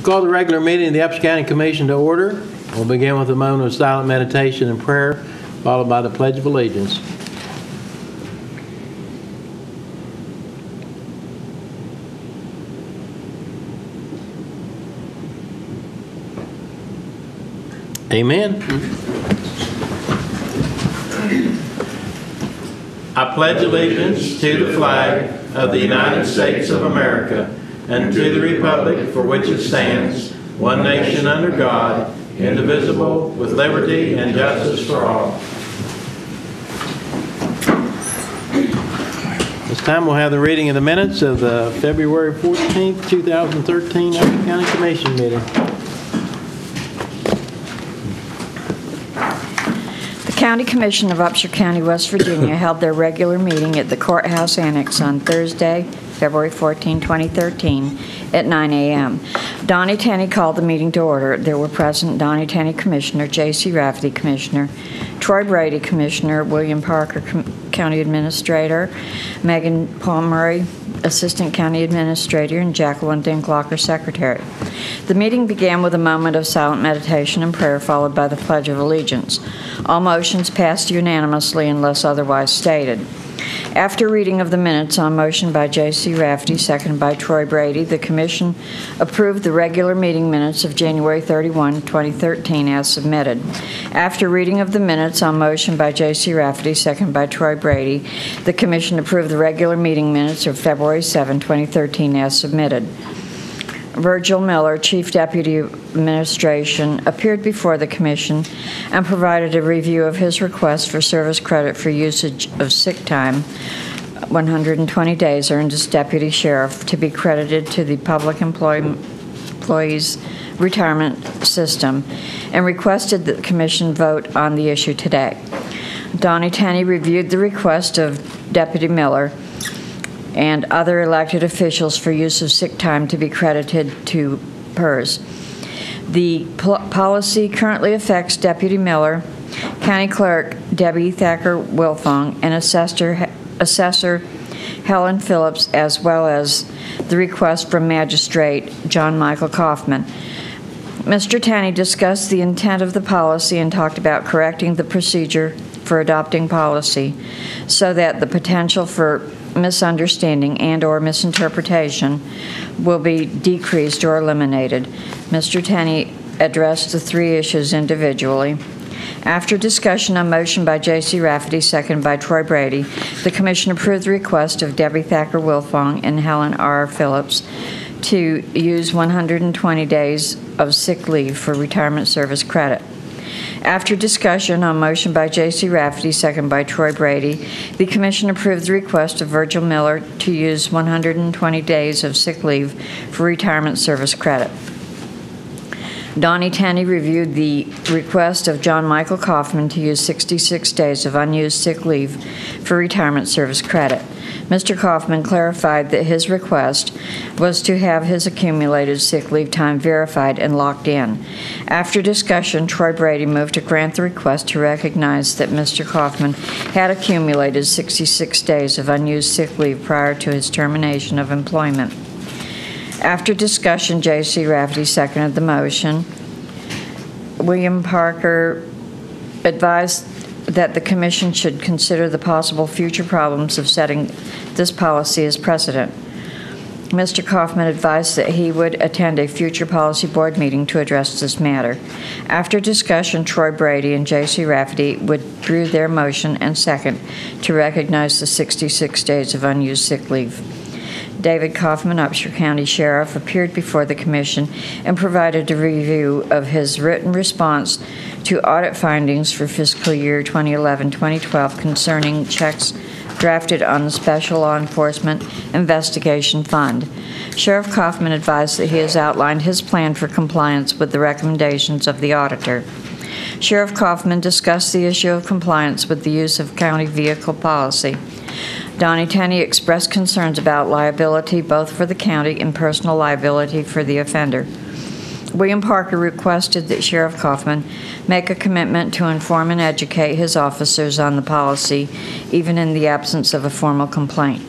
Call the regular meeting of the Upshur County Commission to order. We'll begin with a moment of silent meditation and prayer, followed by the Pledge of Allegiance. Amen. I pledge allegiance to the flag of the United States of America and to the republic for which it stands, one nation under God, indivisible, with liberty and justice for all. This time we'll have the reading of the minutes of the February 14th, 2013 Upshur County Commission meeting. The County Commission of Upshur County, West Virginia held their regular meeting at the Courthouse Annex on Thursday, February 14, 2013 at 9 a.m. Donnie Tenney called the meeting to order. There were present Donnie Tenney, Commissioner, J.C. Rafferty, Commissioner, Troy Brady, Commissioner, William Parker, County Administrator, Megan Palmery, Assistant County Administrator, and Jacqueline Dinklocker, Secretary. The meeting began with a moment of silent meditation and prayer, followed by the Pledge of Allegiance. All motions passed unanimously unless otherwise stated. After reading of the minutes on motion by J.C. Rafferty, seconded by Troy Brady, the Commission approved the regular meeting minutes of January 31, 2013 as submitted. After reading of the minutes on motion by J.C. Rafferty, seconded by Troy Brady, the Commission approved the regular meeting minutes of February 7, 2013 as submitted. Virgil Miller, Chief Deputy Administration, appeared before the Commission and provided a review of his request for service credit for usage of sick time, 120 days earned as Deputy Sheriff, to be credited to the Public Employees Retirement System, and requested that the Commission vote on the issue today. Donnie Tenney reviewed the request of Deputy Miller and other elected officials for use of sick time to be credited to PERS. The policy currently affects Deputy Miller, County Clerk Debbie Thacker-Wilfong, and Assessor Helen Phillips, as well as the request from Magistrate John Michael Kaufman. Mr. Tenney discussed the intent of the policy and talked about correcting the procedure for adopting policy so that the potential for misunderstanding and or misinterpretation will be decreased or eliminated. Mr. Tenney addressed the three issues individually. After discussion on motion by J.C. Rafferty, seconded by Troy Brady, the Commission approved the request of Debbie Thacker-Wilfong and Helen R. Phillips to use 120 days of sick leave for retirement service credit. After discussion on motion by J.C. Rafferty, seconded by Troy Brady, the Commission approved the request of Virgil Miller to use 120 days of sick leave for retirement service credit. Donnie Tenney reviewed the request of John Michael Kaufman to use 66 days of unused sick leave for retirement service credit. Mr. Kaufman clarified that his request was to have his accumulated sick leave time verified and locked in. After discussion, Troy Brady moved to grant the request to recognize that Mr. Kaufman had accumulated 66 days of unused sick leave prior to his termination of employment. After discussion, J.C. Rafferty seconded the motion. William Parker advised that the Commission should consider the possible future problems of setting this policy as precedent. Mr. Kaufman advised that he would attend a future policy board meeting to address this matter. After discussion, Troy Brady and J.C. Rafferty withdrew their motion and second to recognize the 66 days of unused sick leave. David Kaufman, Upshur County Sheriff, appeared before the Commission and provided a review of his written response to audit findings for fiscal year 2011-2012 concerning checks drafted on the Special Law Enforcement Investigation Fund. Sheriff Kaufman advised that he has outlined his plan for compliance with the recommendations of the auditor. Sheriff Kaufman discussed the issue of compliance with the use of county vehicle policy. Donnie Tenney expressed concerns about liability both for the county and personal liability for the offender. William Parker requested that Sheriff Kaufman make a commitment to inform and educate his officers on the policy, even in the absence of a formal complaint.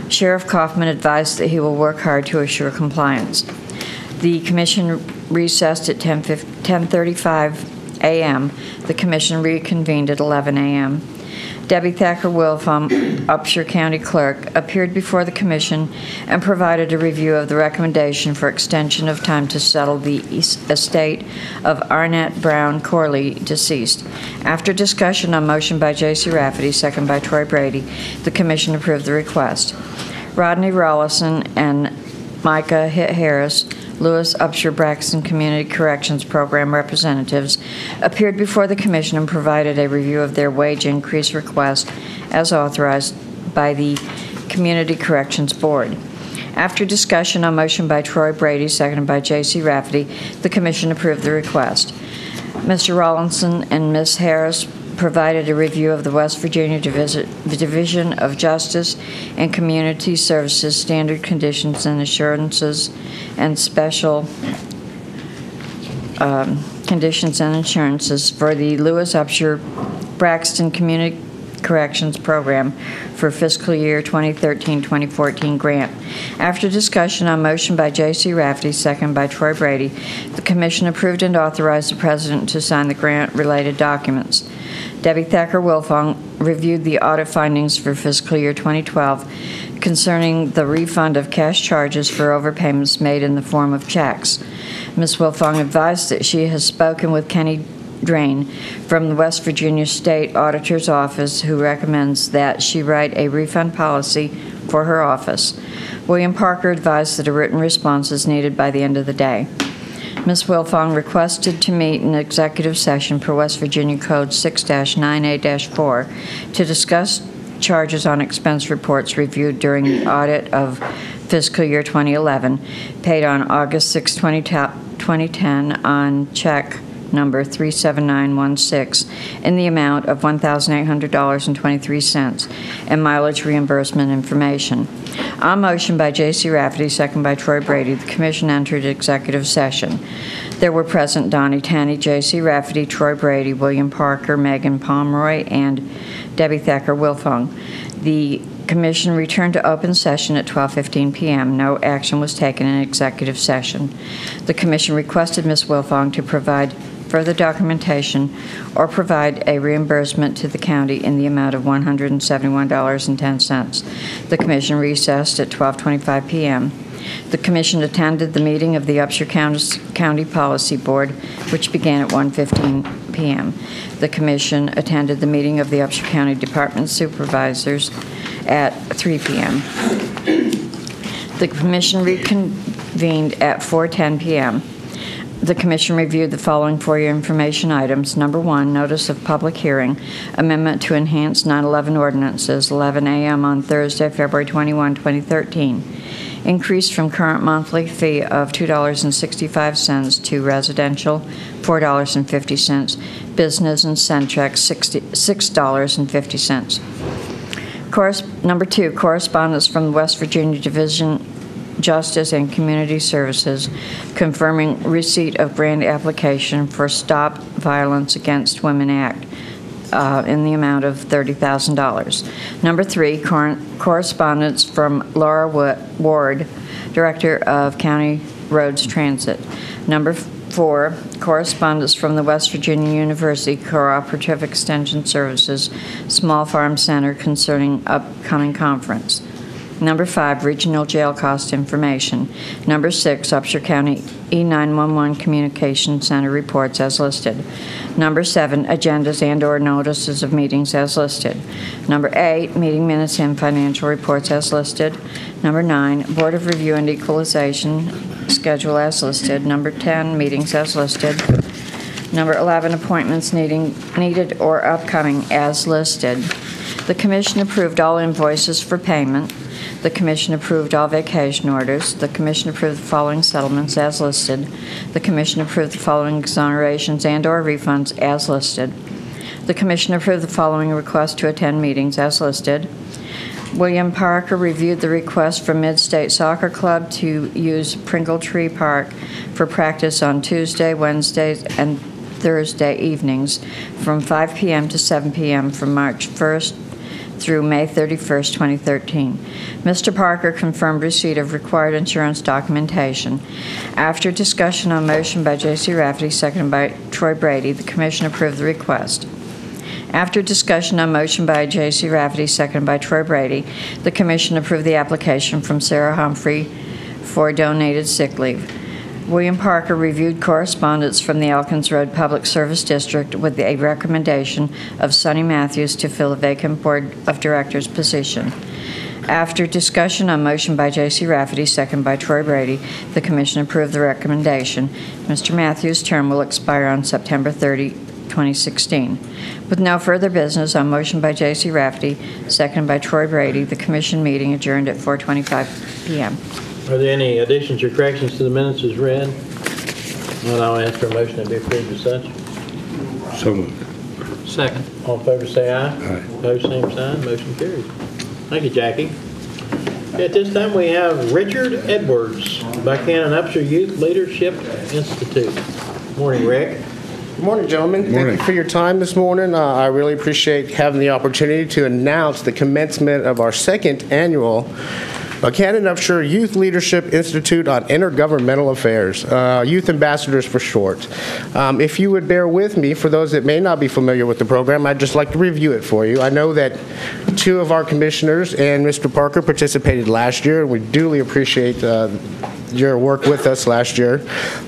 Sheriff Kaufman advised that he will work hard to assure compliance. The commission recessed at 10:35 a.m. The commission reconvened at 11 a.m. Debbie Thacker-Wilfong, Upshur County Clerk, appeared before the commission and provided a review of the recommendation for extension of time to settle the estate of Arnett Brown Corley, deceased. After discussion on motion by J.C. Rafferty, second by Troy Brady, the commission approved the request. Rodney Rollison and Micah Harris, Lewis Upshur Braxton Community Corrections Program representatives, appeared before the commission and provided a review of their wage increase request as authorized by the Community Corrections Board. After discussion on motion by Troy Brady, seconded by J.C. Rafferty, the commission approved the request. Mr. Rawlinson and Ms. Harris provided a review of the West Virginia Division of Justice and Community Services standard conditions and assurances and special conditions and assurances for the Lewis Upshur Braxton Community Corrections Program for fiscal year 2013-2014 grant. After discussion on motion by J.C. Rafferty, second by Troy Brady, the commission approved and authorized the president to sign the grant-related documents. Debbie Thacker-Wilfong reviewed the audit findings for fiscal year 2012 concerning the refund of cash charges for overpayments made in the form of checks. Ms. Wilfong advised that she has spoken with Kenny Drain from the West Virginia State Auditor's Office, who recommends that she write a refund policy for her office. William Parker advised that a written response is needed by the end of the day. Ms. Wilfong requested to meet in executive session per West Virginia Code 6-9A-4 to discuss charges on expense reports reviewed during the audit of fiscal year 2011, paid on August 6, 2010 on check number 37916 in the amount of $1,800.23 and mileage reimbursement information. On motion by J.C. Rafferty, second by Troy Brady, the commission entered executive session. There were present Donnie Tanney, J.C. Rafferty, Troy Brady, William Parker, Megan Pomeroy, and Debbie Thacker-Wilfong. The commission returned to open session at 12:15 p.m. No action was taken in executive session. The commission requested Ms. Wilfong to provide further documentation or provide a reimbursement to the county in the amount of $171.10. The commission recessed at 12:25 p.m. The commission attended the meeting of the Upshur County Policy Board, which began at 1:15 p.m. The commission attended the meeting of the Upshur County Department Supervisors at 3 p.m. The commission reconvened at 4:10 p.m. The commission reviewed the following for your information items. Number 1, notice of public hearing, amendment to enhance 9/11 ordinances, 11 a.m. on Thursday, February 21, 2013. Increase from current monthly fee of $2.65 to residential, $4.50, business and Centrex, $6.50. Number 2, correspondence from the West Virginia Division Justice and Community Services confirming receipt of grant application for Stop Violence Against Women Act in the amount of $30,000. Number 3, correspondence from Laura Ward, Director of County Roads Transit. Number 4, correspondence from the West Virginia University Cooperative Extension Services Small Farm Center concerning upcoming conference. Number 5, regional jail cost information. Number 6, Upshur County E911 Communication Center reports as listed. Number 7, agendas and/or notices of meetings as listed. Number 8, meeting minutes and financial reports as listed. Number 9, Board of Review and Equalization schedule as listed. Number 10, meetings as listed. Number 11, appointments needed or upcoming as listed. The commission approved all invoices for payment. The commission approved all vacation orders. The commission approved the following settlements as listed. The commission approved the following exonerations and/or refunds as listed. The commission approved the following request to attend meetings as listed. William Parker reviewed the request from Mid-State Soccer Club to use Pringle Tree Park for practice on Tuesday, Wednesdays, and Thursday evenings from 5 p.m. to 7 p.m. from March 1st through May 31st, 2013. Mr. Parker confirmed receipt of required insurance documentation. After discussion on motion by J.C. Rafferty, seconded by Troy Brady, the Commission approved the request. After discussion on motion by J.C. Rafferty, seconded by Troy Brady, the Commission approved the application from Sarah Humphrey for donated sick leave. William Parker reviewed correspondence from the Elkins Road Public Service District with a recommendation of Sonny Matthews to fill a vacant Board of Directors position. After discussion on motion by J.C. Rafferty, second by Troy Brady, the Commission approved the recommendation. Mr. Matthews' term will expire on September 30, 2016. With no further business, on motion by J.C. Rafferty, second by Troy Brady, the Commission meeting adjourned at 4:25 p.m. Are there any additions or corrections to the minutes as read? Well, I'll ask for a motion to be approved as such. So moved. Second. All in favor say aye. Aye. Opposed, same sign. Motion carries. Thank you, Jackie. At this time, we have Richard Edwards, Buchanan Upshur Youth Leadership Institute. Morning, Rick. Good morning, gentlemen. Morning. Thank you for your time this morning. I really appreciate having the opportunity to announce the commencement of our second annual Buchanan Upshur Youth Leadership Institute on Intergovernmental Affairs, Youth Ambassadors for short. If you would bear with me, for those that may not be familiar with the program, I'd just like to review it for you. I know that two of our commissioners and Mr. Parker participated last year, and we duly appreciate your work with us last year,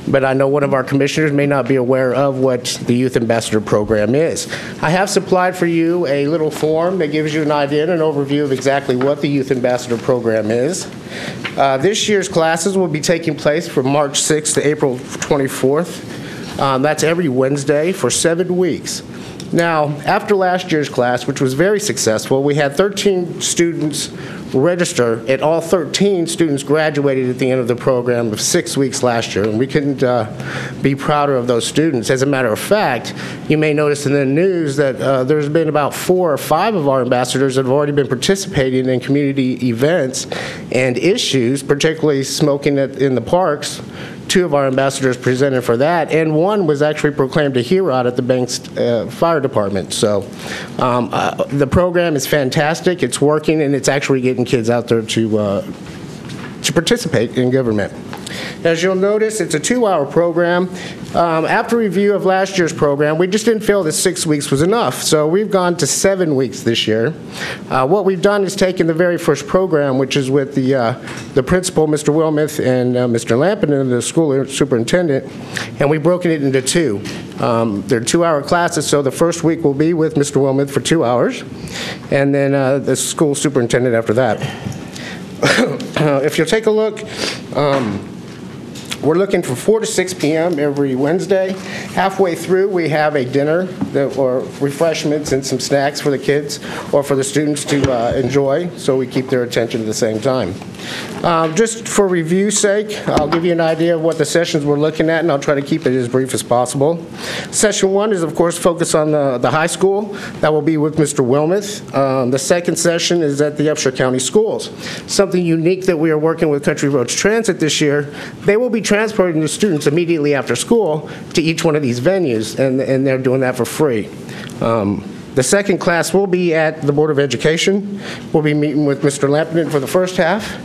but I know one of our commissioners may not be aware of what the Youth Ambassador Program is. I have supplied for you a little form that gives you an idea and an overview of exactly what the Youth Ambassador Program is. This year's classes will be taking place from March 6th to April 24th. That's every Wednesday for 7 weeks. Now, after last year's class, which was very successful, we had 13 students register, and all 13 students graduated at the end of the program of 6 weeks last year, and we couldn't be prouder of those students. As a matter of fact, you may notice in the news that there's been about 4 or 5 of our ambassadors that have already been participating in community events and issues, particularly smoking in the parks. 2 of our ambassadors presented for that, and 1 was actually proclaimed a hero at the Banks Fire Department. So the program is fantastic, it's working, and it's actually getting kids out there to participate in government. As you'll notice, it's a 2-hour program. After review of last year's program, we just didn't feel that 6 weeks was enough, so we've gone to 7 weeks this year. What we've done is taken the very first program, which is with the principal, Mr. Wilmoth, and Mr. Lampinen, the school superintendent, and we've broken it into 2. They're 2-hour classes, so the first week will be with Mr. Wilmoth for 2 hours, and then the school superintendent after that. If you'll take a look, we're looking from 4 to 6 p.m. every Wednesday. Halfway through, we have a dinner or refreshments and some snacks for the kids or for the students to enjoy, so we keep their attention at the same time. Just for review's sake, I'll give you an idea of what the sessions we're looking at, and I'll try to keep it as brief as possible. Session 1 is, of course, focused on the high school. That will be with Mr. Wilmoth. The second session is at the Upshur County Schools. Something unique that we are working with Country Roads Transit this year, they will be transporting the students immediately after school to each one of these venues, and they're doing that for free. The second class will be at the Board of Education. We'll be meeting with Mr. Lampinen for the first half,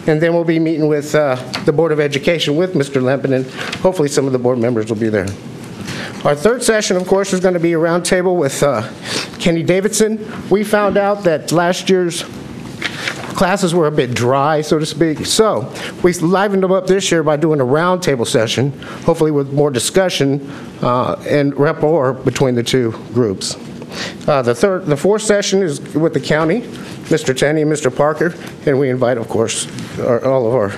and then we'll be meeting with the Board of Education with Mr. Lampinen. Hopefully some of the board members will be there. Our third session, of course, is going to be a roundtable with Kenny Davidson. We found out that last year's classes were a bit dry, so to speak, so we livened them up this year by doing a roundtable session, hopefully with more discussion and rapport between the 2 groups. The fourth session is with the county, Mr. Tenney and Mr. Parker, and we invite, of course, all of our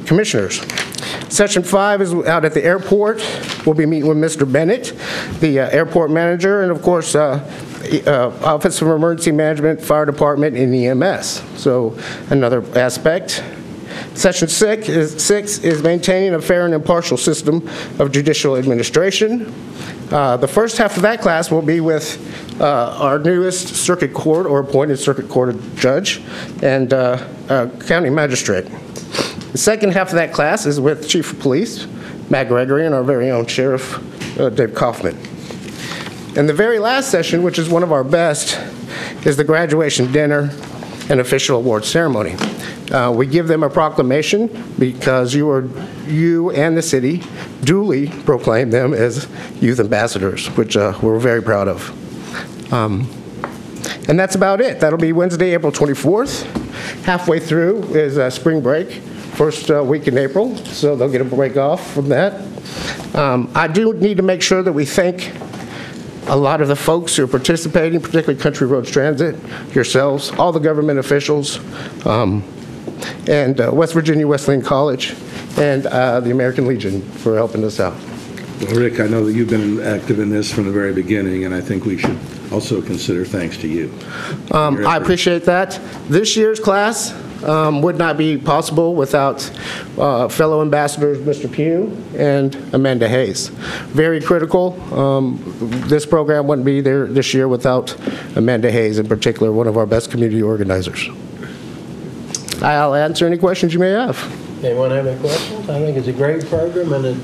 commissioners. Session 5 is out at the airport. We'll be meeting with Mr. Bennett, the airport manager, and of course, Office of Emergency Management, Fire Department, and EMS. So another aspect. Session 6 is maintaining a fair and impartial system of judicial administration. The first half of that class will be with our newest circuit court or appointed circuit court judge and county magistrate. The second half of that class is with Chief of Police, Matt Gregory, and our very own Sheriff, Dave Kaufman. And the very last session, which is one of our best, is the graduation dinner and official award ceremony. We give them a proclamation because you and the city duly proclaim them as youth ambassadors, which we're very proud of. And that's about it. That'll be Wednesday, April 24th. Halfway through is spring break, first week in April, so they'll get a break off from that. I do need to make sure that we thank a lot of the folks who are participating, particularly Country Roads Transit, yourselves, all the government officials, and West Virginia Wesleyan College, and the American Legion for helping us out. Well, Rick, I know that you've been active in this from the very beginning, and I think we should also consider thanks to you. I appreciate that. This year's class would not be possible without fellow ambassadors Mr. Pugh and Amanda Hayes. Very critical. This program wouldn't be there this year without Amanda Hayes, in particular, one of our best community organizers. I'll answer any questions you may have. Anyone have any questions? I think it's a great program, and it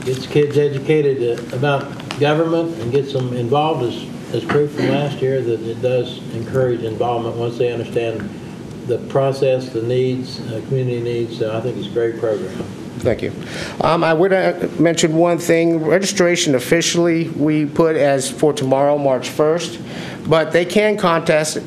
gets kids educated about government and gets them involved, as proof from last year that it does encourage involvement once they understand the process, the needs, community needs. So I think it's a great program. Thank you. I would mention one thing. Registration officially we put as for tomorrow, March 1st, but they can contact us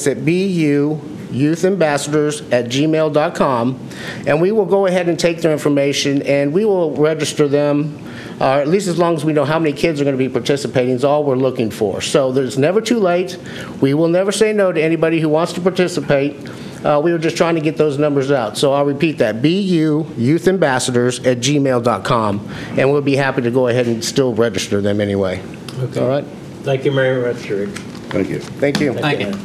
at youthabambassadors@gmail.com, and we will go ahead and take their information and we will register them, at least as long as we know how many kids are going to be participating is all we're looking for. So there's never too late. We will never say no to anybody who wants to participate. We were just trying to get those numbers out. So I'll repeat that, youthabambassadors@gmail.com, and we'll be happy to go ahead and still register them anyway. Okay. All right? Thank you very much, Rick. Thank you. Thank you. Thank you.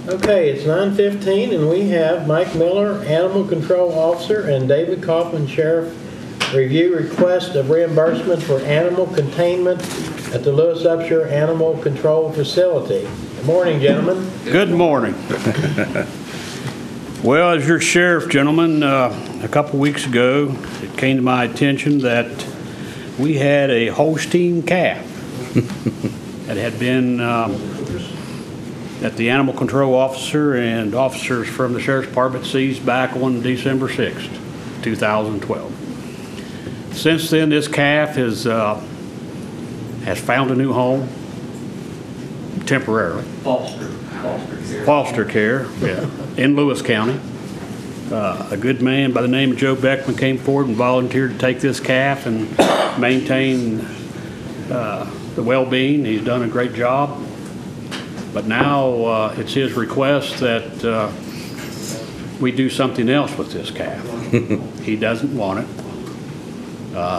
Okay, it's 9:15, and we have Mike Miller, Animal Control Officer, and David Kaufman, Sheriff, review request of reimbursement for animal containment at the Lewis Upshur Animal Control Facility. Good morning, gentlemen. Good morning. Well, as your sheriff, gentlemen, a couple weeks ago, it came to my attention that we had a Holstein calf that had been that the animal control officer and officers from the Sheriff's Department seized back on December 6th, 2012. Since then, this calf has found a new home, temporarily. Foster care, yeah, in Lewis County. A good man by the name of Joe Beckman came forward and volunteered to take this calf and maintain the well-being. He's done a great job. But now it's his request that we do something else with this calf. He doesn't want it.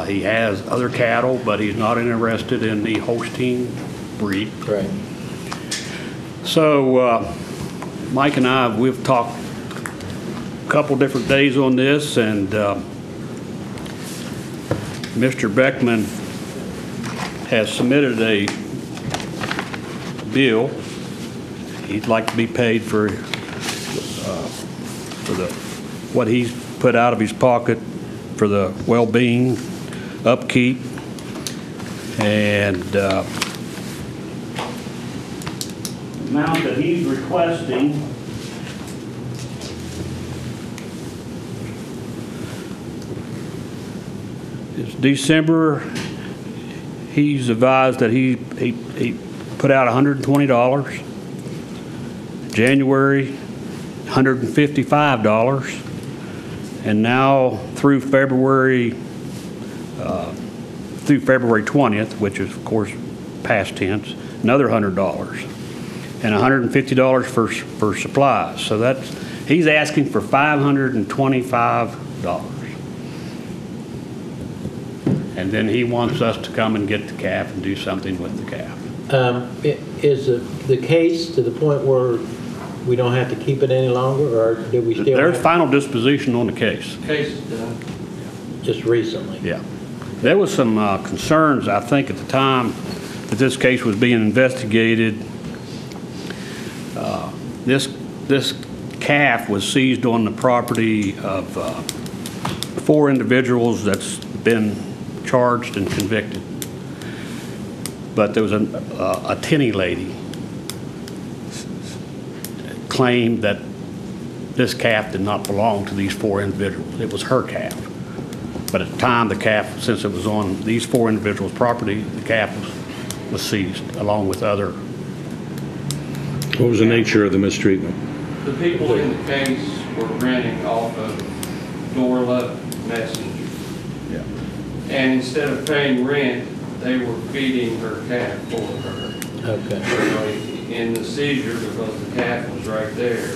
He has other cattle, but he's not interested in the Holstein breed. Right. So Mike and I, we've talked a couple different days on this, and Mr. Beckman has submitted a bill. He'd like to be paid for what he's put out of his pocket for the well-being, upkeep, and the amount that he's requesting is December. He's advised that he put out $120. January, $155, and now through February 20th, which is of course past tense, another $100, and $150 for supplies. So he's asking for $525, and then he wants us to come and get the calf and do something with the calf. Is the case to the point where we don't have to keep it any longer, or do we still? There's final disposition on the case. Case is done. Just recently. Yeah. There was some concerns, I think, at the time that this case was being investigated. This calf was seized on the property of 4 individuals that's been charged and convicted. But there was a Tenney lady claimed that this calf did not belong to these 4 individuals. It was her calf. But at the time, the calf, since it was on these 4 individuals' property, the calf was seized along with other. What was the nature of the mistreatment? The people in the case were renting off of Dorla Messenger. Yeah. And instead of paying rent, they were feeding her calf for her. Okay. In the seizure, because the calf was right there,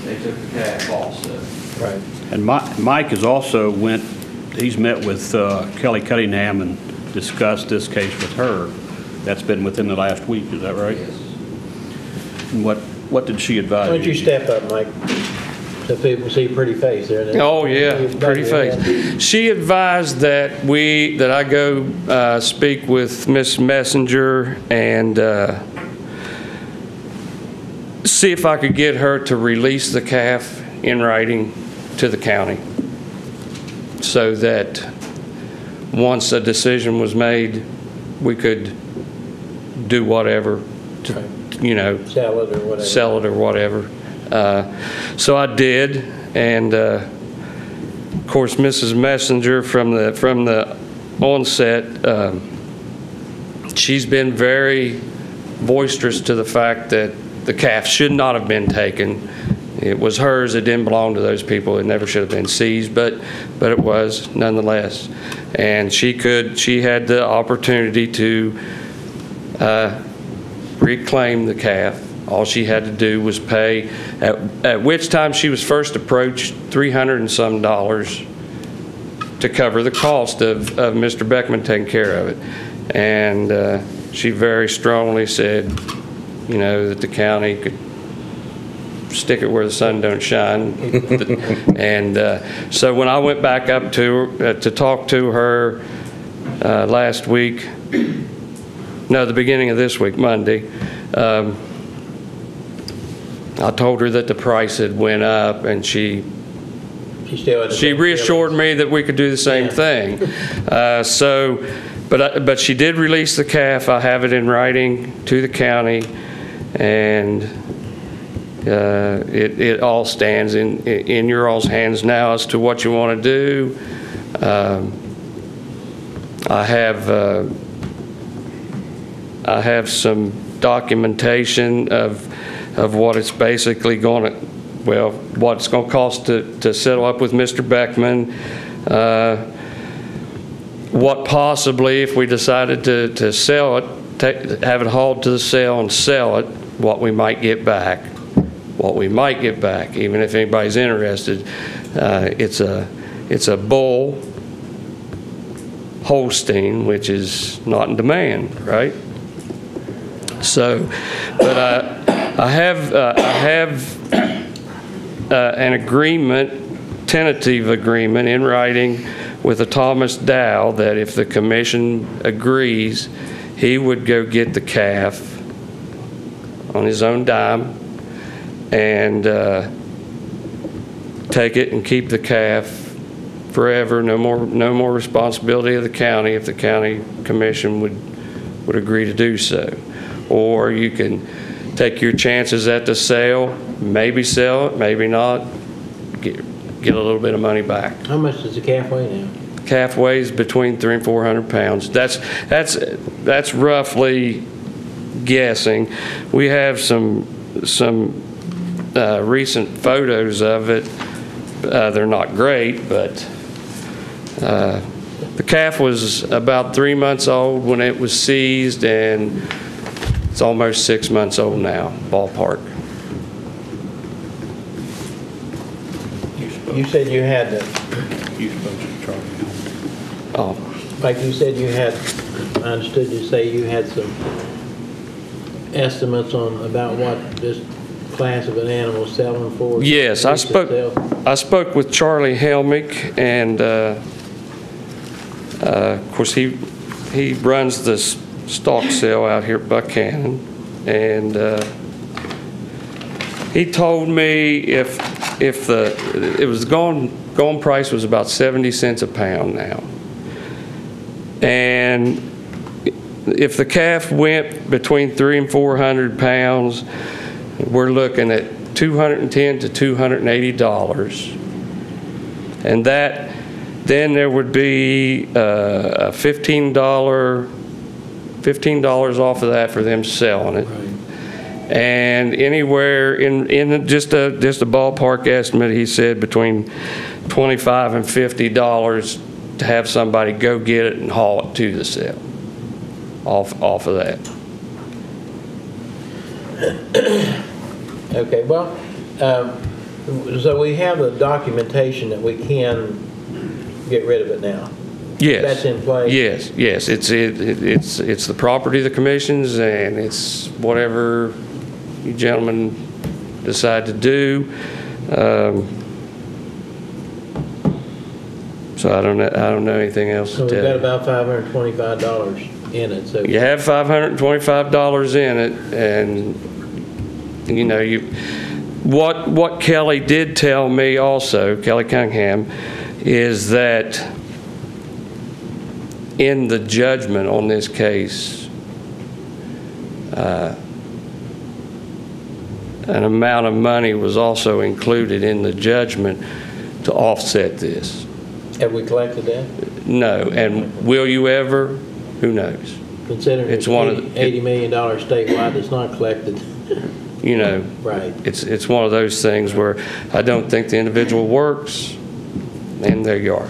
they took the calf also. Right. And Mike has also he's met with Kelly Cunningham and discussed this case with her. That's been within the last week, is that right? Yes. And what did she advise? Why don't you step up, Mike, so people see pretty face there? Oh, yeah, pretty face. She advised that I go speak with Miss Messenger and see if I could get her to release the calf in writing to the county so that once a decision was made, we could do whatever to, Sell it or whatever. sell it or whatever. So I did, and of course, Mrs. Messenger from the onset, she's been very boisterous to the fact that the calf should not have been taken. It was hers. It didn't belong to those people. It never should have been seized, but it was nonetheless. And she had the opportunity to reclaim the calf. All she had to do was pay, at which time she was first approached $300 and some to cover the cost of Mr. Beckman taking care of it. And she very strongly said, that the county could stick it where the sun don't shine. And so when I went back up to talk to her last week, the beginning of this week, Monday, I told her that the price had went up, and she reassured me that we could do the same thing. But she did release the calf. I have it in writing to the county, and it all stands in your all's hands now as to what you want to do. I have some documentation of what it's basically what it's going to cost to settle up with Mr. Beckman. What possibly, if we decided to sell it, have it hauled to the sale and sell it, what we might get back. Even if anybody's interested. It's a bull Holstein, which is not in demand, right? So, but I have an agreement, tentative agreement in writing with a Thomas Dow that if the commission agrees, he would go get the calf on his own dime and take it and keep the calf forever. No more responsibility of the county if the county commission would agree to do so. Or you can take your chances at the sale, maybe sell it, maybe not, get a little bit of money back. How much does the calf weigh now? Calf weighs between 300 and 400 pounds. That's roughly guessing. We have some recent photos of it. They're not great, but the calf was about 3 months old when it was seized, and it's almost 6 months old now, ballpark. You said you had, You spoke to Charlie. like you said you had, I understood you say you had some estimates about what this class of an animal is selling for? Yes, I spoke with Charlie Helmick, and of course he runs this stock sale out here at Buchanan, and he told me if the going price was about 70 cents a pound now, and if the calf went between 300 and 400 pounds, we're looking at $210 to $280. And that, then there would be a $15 off of that for them selling it. And anywhere in just a ballpark estimate, he said between $25 and $50 to have somebody go get it and haul it to the sale off of that. Okay, well, so we have the documentation that we can get rid of it now. Yes. That's in place? Yes. It's the property of the commissions, and it's whatever you gentlemen decide to do. So I don't know anything else So to we've tell got you. about $525 in it, so. You have $525 in it, and you know what Kelly did tell me also, Kelly Cunningham, is that in the judgment on this case, an amount of money was also included in the judgment to offset this. Have we collected that? No, and will you ever? Who knows? Considering It's it's one of the- $80 million statewide that's not collected. You know, Right. it's one of those things where I don't think the individual works, and there you are.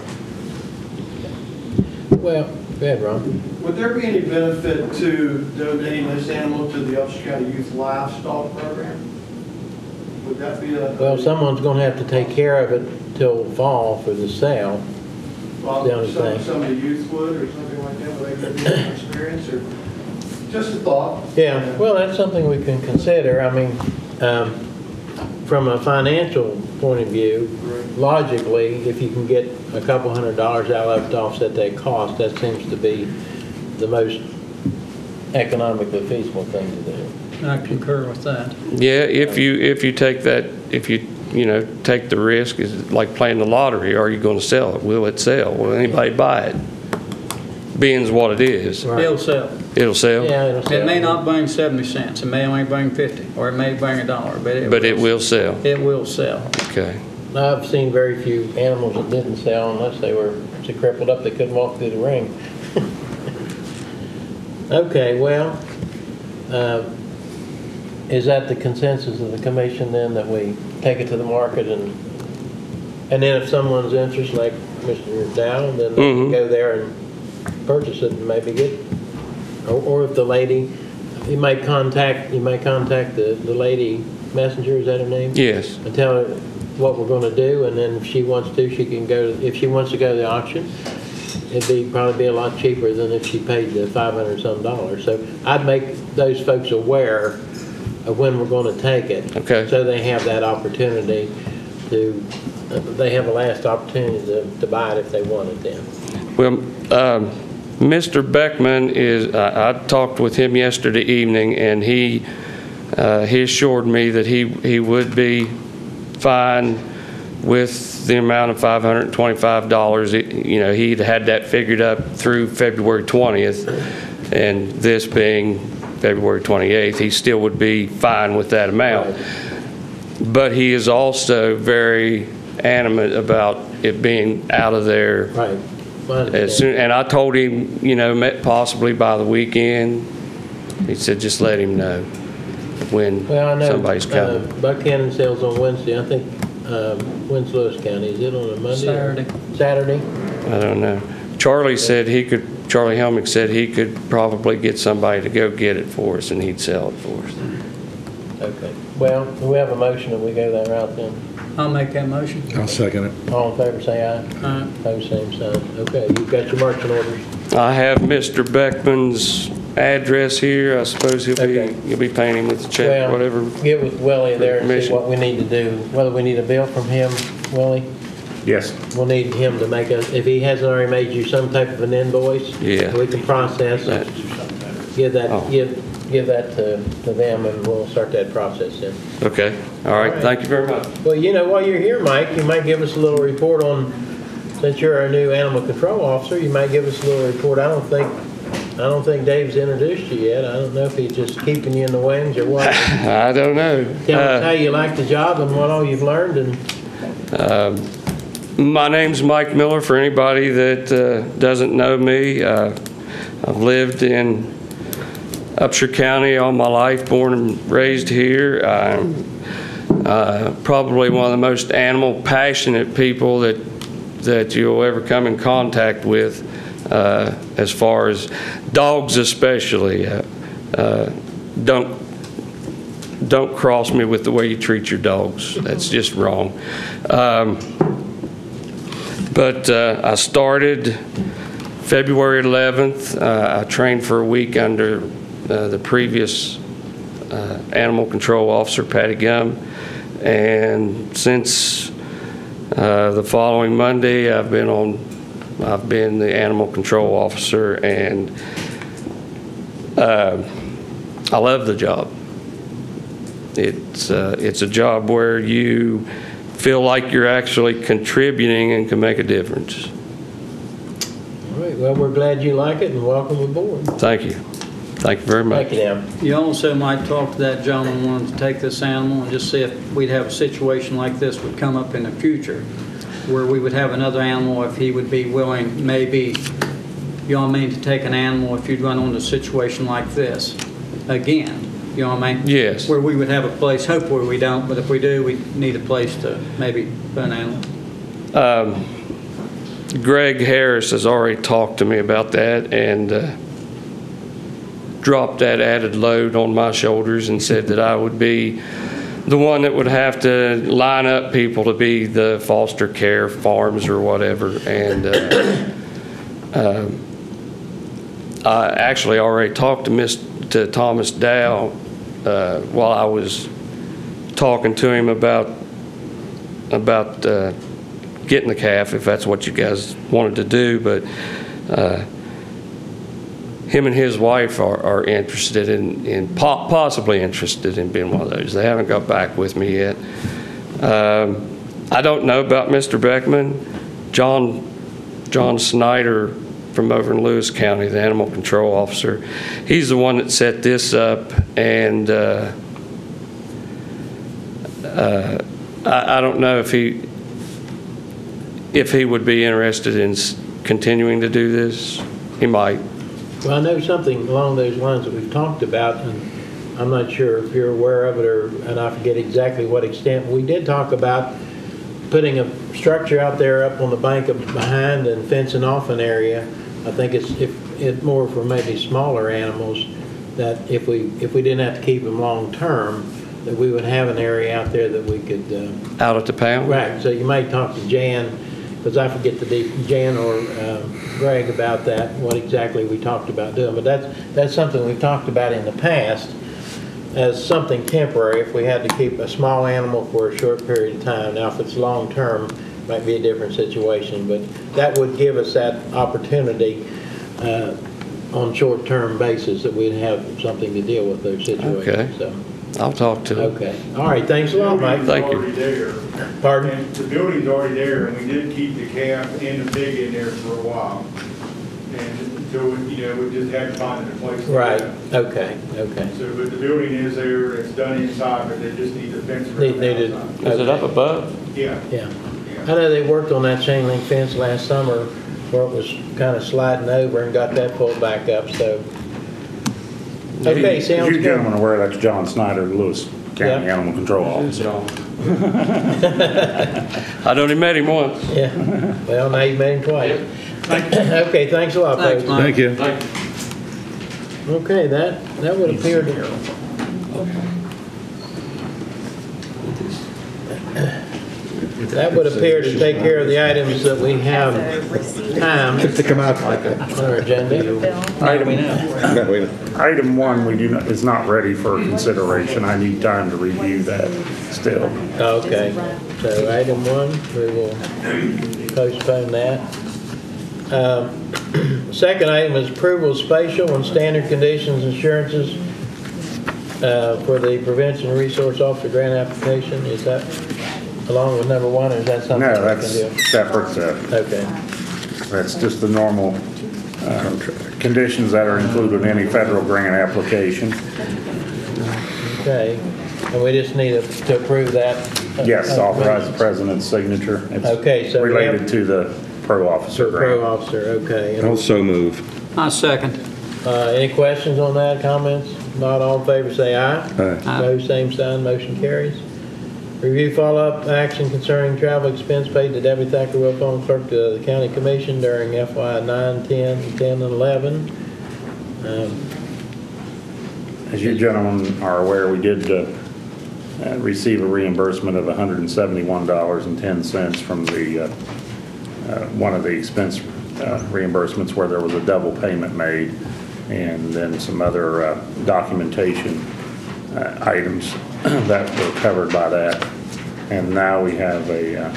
Well, go ahead, Ron. Would there be any benefit to donating this animal to the Upshur County Youth Livestock Program? Would that be a... Well, someone's gonna have to take care of it till fall for the sale. Well, the only thing. some of the youth would or something like that, where they could get an experience, or just a thought? Yeah, well, that's something we can consider. I mean, from a financial point of view, logically, if you can get a couple $100 out of it to offset that cost, that seems to be the most economically feasible thing to do. I concur with that. Yeah, if you take that, if you take the risk, is like playing the lottery. Are you going to sell it? Will it sell? Will anybody buy it? Being's what it is. Right. It'll sell. It'll sell. Yeah, it'll sell. It may not bring 70 cents, it may only bring 50, or it may bring $1, But it will sell. It will sell. Okay. I've seen very few animals that didn't sell unless they were so crippled up they couldn't walk through the ring. Okay, well, is that the consensus of the commission then, that we take it to the market and then if someone's interested, like Mr. Dow, then they can go there and purchase it and maybe get, or if the lady, you might contact the lady messenger, is that her name? Yes. And tell her what we're going to do, and then if she wants to, she can go, if she wants to go to the auction, it'd probably be a lot cheaper than if she paid the $500 some. So I'd make those folks aware of when we're going to take it. Okay. So they have that opportunity they have a last opportunity to buy it if they want it then. Well, Mr. Beckman I talked with him yesterday evening, and he assured me that he would be fine with the amount of $525. He'd had that figured up through February 20th, and this being February 28th, he still would be fine with that amount. Right. But he is also very adamant about it being out of there. Right. And I told him, possibly by the weekend. He said, just let him know when Well, I know somebody's coming. Buckhannon sells on Wednesday. I think when's Lewis County? Is it on a Monday? Saturday. Saturday? I don't know. Charlie Helmick said he could probably get somebody to go get it for us, and he'd sell it for us. Okay. Well, do we have a motion that we go that route then? I'll make that motion. I'll second it. All in favor, say aye. Aye. Opposed, same sign. Okay, you've got your marching orders. I have Mr. Beckman's address here. I suppose Okay. you'll be paying him with the check, Well, whatever. get with Willie there and see Permission. what we need to do. Whether we need a bill from him, Willie? Yes. We'll need him to make us, if he hasn't already made you some type of an invoice. Yeah. We can process it. Give that, Oh. give that to them, and we'll start that process then. Okay. All right. Thank you very much. Well, while you're here, Mike, you might give us a little report on, since you're our new animal control officer, you might give us a little report. I don't think I don't think Dave's introduced you yet. I don't know if he's just keeping you in the wings or what. I don't know. Tell us how you like the job and what all you've learned. And My name's Mike Miller, for anybody that doesn't know me. I've lived in Upshur County all my life, born and raised here. I'm probably one of the most animal passionate people that you'll ever come in contact with, as far as dogs especially. Don't cross me with the way you treat your dogs. That's just wrong. But I started February 11th. I trained for a week under the previous animal control officer, Patty Gum. And since the following Monday, I've been the animal control officer, and I love the job. It's a job where you feel like you're actually contributing and can make a difference. all right, well, we're glad you like it and welcome aboard. Thank you. Thank you very much. Thank you, Dan. You also might talk to that gentleman who wanted to take this animal and just see if we'd have a situation like this would come up in the future, where we would have another animal if he would be willing, maybe, you know what I mean, to take an animal if you'd run into a situation like this again. You know what I mean? Yes. Where we would have a place, hopefully we don't, but if we do, we need a place to maybe put an animal. Greg Harris has already talked to me about that and dropped that added load on my shoulders and said that I would be the one that would have to line up people to be the foster care farms or whatever. And I actually already talked to Thomas Dow while I was talking to him about getting the calf, if that's what you guys wanted to do. But him and his wife are interested in possibly interested in being one of those. They haven't got back with me yet. I don't know about Mr. Beckman. John Snyder from over in Lewis County, the animal control officer, he's the one that set this up, and I don't know if he would be interested in continuing to do this. He might. Well, I know something along those lines that we've talked about, and I'm not sure if you're aware of it, and I forget exactly what extent. We did talk about putting a structure out there up on the bank of behind and fencing off an area. I think it's more for maybe smaller animals, that if we didn't have to keep them long term, that we would have an area out there that we could Out at the pound? Right. So you may talk to Jan, because I forget Jan or Greg about that, what exactly we talked about doing. But that's something we've talked about in the past as something temporary if we had to keep a small animal for a short period of time. Now, if it's long term, might be a different situation, but that would give us that opportunity on short-term basis that we'd have something to deal with those situations. Okay. So. I'll talk to him. Okay. All right. Thanks a lot, Mike. Thank you. Already there. Pardon? And the building's already there, and we did keep the calf and the pig in there for a while. And until, we just had to find a place. Right. Okay. Okay. So, but the building is there, it's done inside, but they just need the fence around the outside. Is it up above? Yeah. Yeah. I know they worked on that chain link fence last summer where it was kind of sliding over and got that pulled back up, so. Okay, sounds You good. gentlemen are aware that's John Snyder, Lewis County Yeah. Animal Control Officer. I'd only met him once. Yeah. Well, now you've met him twice. Okay, thanks a lot, Thanks, folks. Mike. Thank you. Okay, that would appear to. That would appear to take care of the items that we have time To come out like on our agenda. Item 1 is not ready for consideration. I need time to review that still. Okay, so item 1, we will postpone that. Second item is approval of spatial and standard conditions assurances for the Prevention Resource Officer grant application. Is that along with number 1, or is that something? No, we can that's do? separate. Okay, That's just the normal conditions that are included in any federal grant application. Okay, and we just need to approve that? Yes, authorize the president's signature. It's Okay, so we have- related to the pro officer For pro grant. officer, okay. And, Also move. I second. Any questions on that, comments? Not all in favor, say aye. Aye. Opposed, same sign, motion carries. Review follow-up action concerning travel expense paid to Debbie Thacker, Wilfong Clerk to the County Commission during FY 9, 10, 10, and 11. As you gentlemen are aware, we did receive a reimbursement of $171.10 from the one of the expense reimbursements where there was a double payment made, and then some other documentation items that were covered by that. And now we have a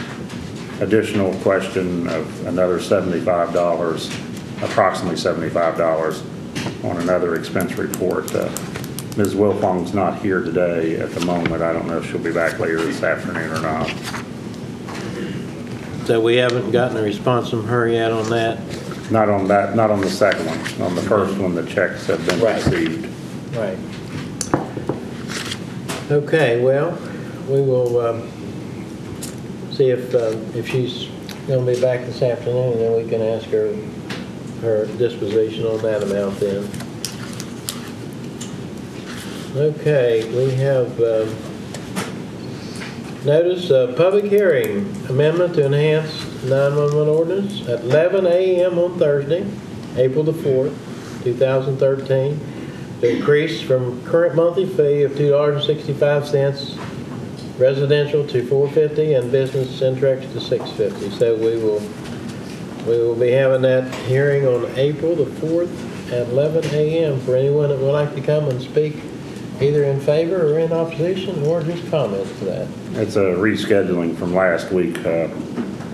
additional question of another $75, approximately $75 on another expense report. Ms. Wilfong's not here today at the moment. I don't know if she'll be back later this afternoon or not. So we haven't gotten a response from her yet on that? Not on that, not on the second one. On the first one, the checks have been Right. received. Right. Okay, well, we will see if she's going to be back this afternoon, and then we can ask her disposition on that amount then. Okay, we have notice of public hearing, amendment to enhance 911 ordinance at 11 a.m. on Thursday, April the 4th, 2013, to increase from current monthly fee of $2.65 residential to $4.50 and business Centrex to $6.50. So we will be having that hearing on April the 4th at 11 a.m. for anyone that would like to come and speak either in favor or in opposition, or just comments to that. It's a rescheduling from last week where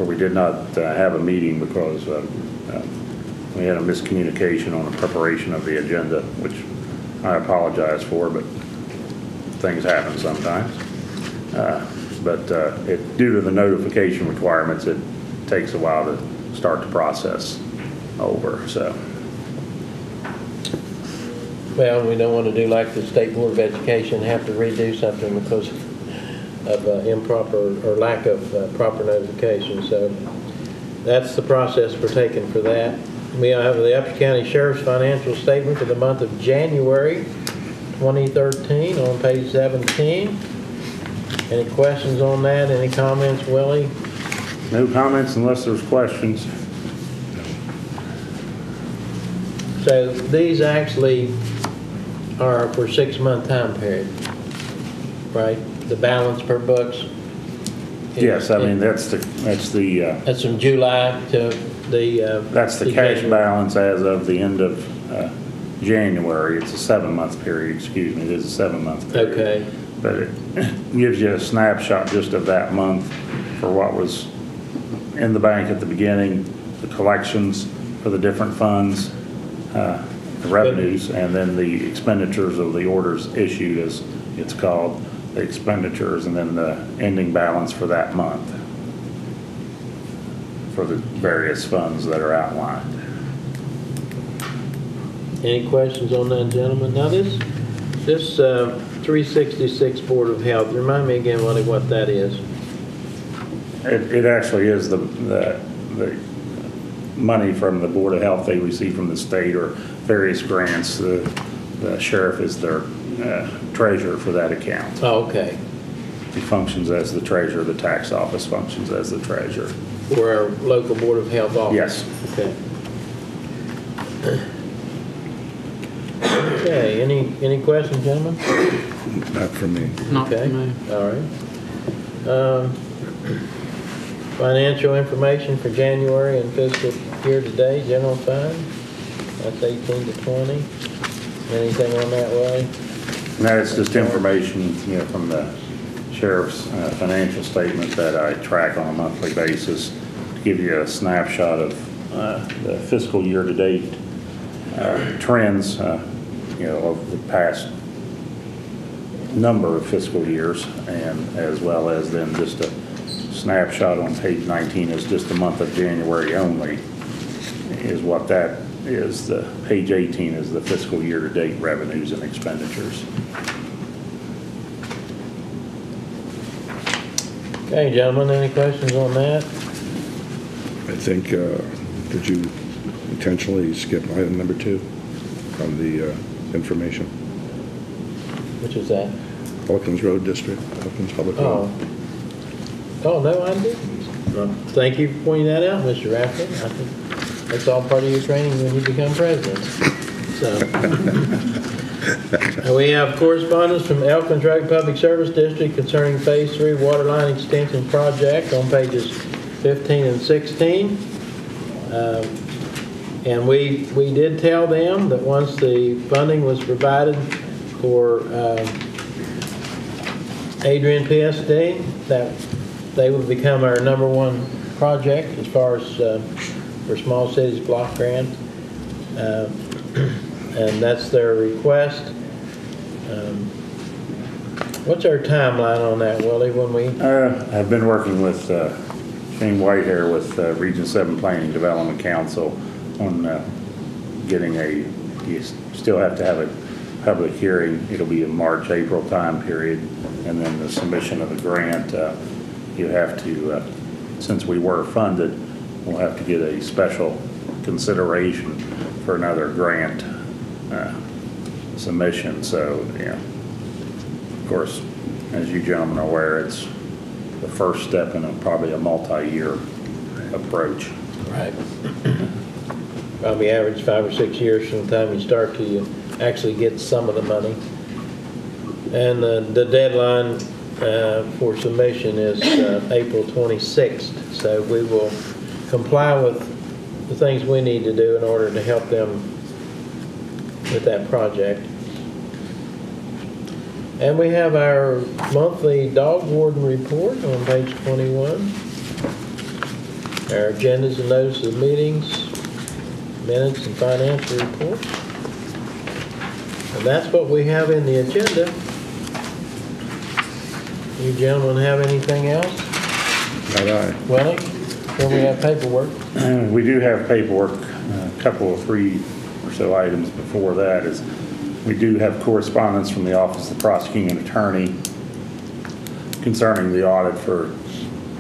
we did not have a meeting because we had a miscommunication on the preparation of the agenda, which I apologize for, but things happen sometimes. Due to the notification requirements, it takes a while to start the process over, so. Well, we don't want to do like the State Board of Education, have to redo something because of improper or lack of proper notification. So that's the process we're taking for that. We have the Upshur County Sheriff's financial statement for the month of January 2013 on page 17. Any questions on that? Any comments, Willie? No comments unless there's questions. So these actually are for 6-month time period, right? The balance per books? Yes, I mean, that's That's from July to the... that's the cash balance as of the end of January. It's a 7-month period, excuse me, it is a 7-month period. Okay. But it gives you a snapshot just of that month for what was in the bank at the beginning, the collections for the different funds, the revenues, and then the expenditures of the orders issued, as it's called, the expenditures, and then the ending balance for that month for the various funds that are outlined. Any questions on that, gentlemen? Now this 366 Board of Health, remind me again what that is. It actually is the money from the Board of Health they receive from the state or various grants. The sheriff is their treasurer for that account. Oh, okay. He functions as the treasurer. The tax office functions as the treasurer. For our local Board of Health office? Yes. Okay. Okay, any questions, gentlemen? Not from me. Not Okay, for me. all right. Financial information for January and fiscal year to date, general fund, that's 18 to 20. Anything on that, Willie? No, it's just information, from the sheriff's financial statement that I track on a monthly basis to give you a snapshot of the fiscal year to date trends, of the past number of fiscal years, and as well as then just a snapshot on page 19 is just the month of January only, is what that is the, page 18 is the fiscal year-to-date revenues and expenditures. Okay, gentlemen, any questions on that? I think, did you intentionally skip item number 2 on the information? Which is that? Elkins Road District, Elkins Public Road. Oh, no, I didn't. Well, thank you for pointing that out, Mr. Rafferty. I think that's all part of your training when you become president. So, and we have correspondence from Elkins Road Public Service District concerning Phase 3 Water Line Extension Project on pages 15 and 16. And we did tell them that once the funding was provided for Adrian PSD, that they would become our #1 project as far as for Small Cities Block Grant. And that's their request. What's our timeline on that, Willie, when we? I've been working with Shane Whitehair with Region 7 Planning Development Council on getting you still have to have a public hearing. It'll be in March, April time period. And then the submission of the grant, you have to, since we were funded, we'll have to get a special consideration for another grant submission. So, yeah, of course, as you gentlemen are aware, it's the first step in probably a multi-year approach. Right. Probably average 5 or 6 years from the time you start till you actually get some of the money. And the deadline for submission is April 26th. So we will comply with the things we need to do in order to help them with that project. And we have our monthly dog warden report on page 21. Our agendas and notice of meetings, minutes and financial reports. And that's what we have in the agenda. You gentlemen have anything else? Not I. Willie, then we have paperwork. We do have paperwork, a couple of 3 or so items before that is we do have correspondence from the Office of the Prosecuting Attorney concerning the audit for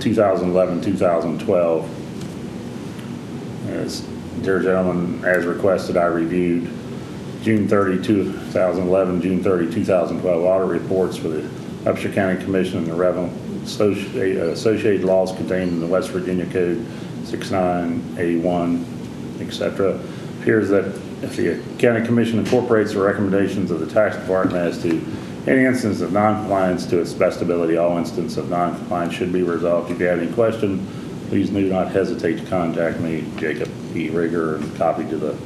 2011-2012. As dear gentlemen, as requested, I reviewed June 30, 2011, June 30, 2012 audit reports for the Upshur County Commission and the associated laws contained in the West Virginia Code 6981, etc. Appears that if the County Commission incorporates the recommendations of the Tax Department as to any instance of noncompliance to its best ability, all instances of noncompliance should be resolved. If you have any question, please do not hesitate to contact me, Jacob E. Rigger, and copy to the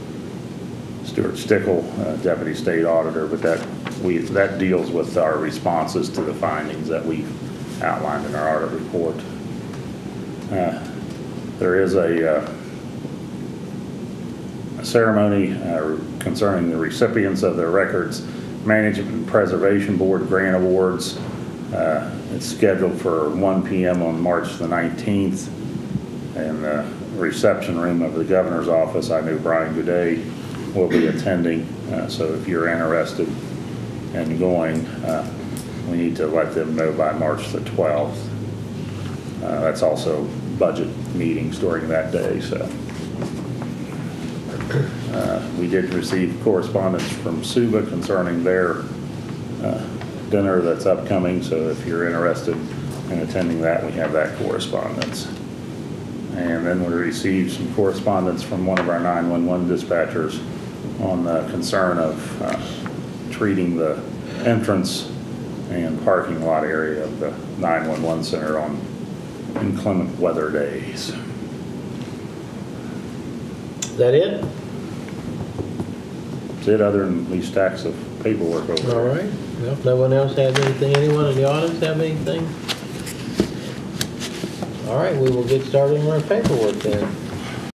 Stuart Stickle, Deputy State Auditor, but that deals with our responses to the findings that we outlined in our audit report. There is a ceremony concerning the recipients of the Records Management and Preservation Board Grant Awards. It's scheduled for 1 p.m. on March the 19th in the reception room of the Governor's office. I know Brian Goudet will be attending, so if you're interested in going, we need to let them know by March the 12th. That's also budget meetings during that day, so. We did receive correspondence from SUBA concerning their dinner that's upcoming, so if you're interested in attending that, we have that correspondence. And then we received some correspondence from one of our 911 dispatchers on the concern of treating the entrance and parking lot area of the 911 center on inclement weather days. Is that it? That's it, other than these stacks of paperwork over there. All right. Well, if no one else has anything, anyone in the audience have anything? All right, we will get started on our paperwork then.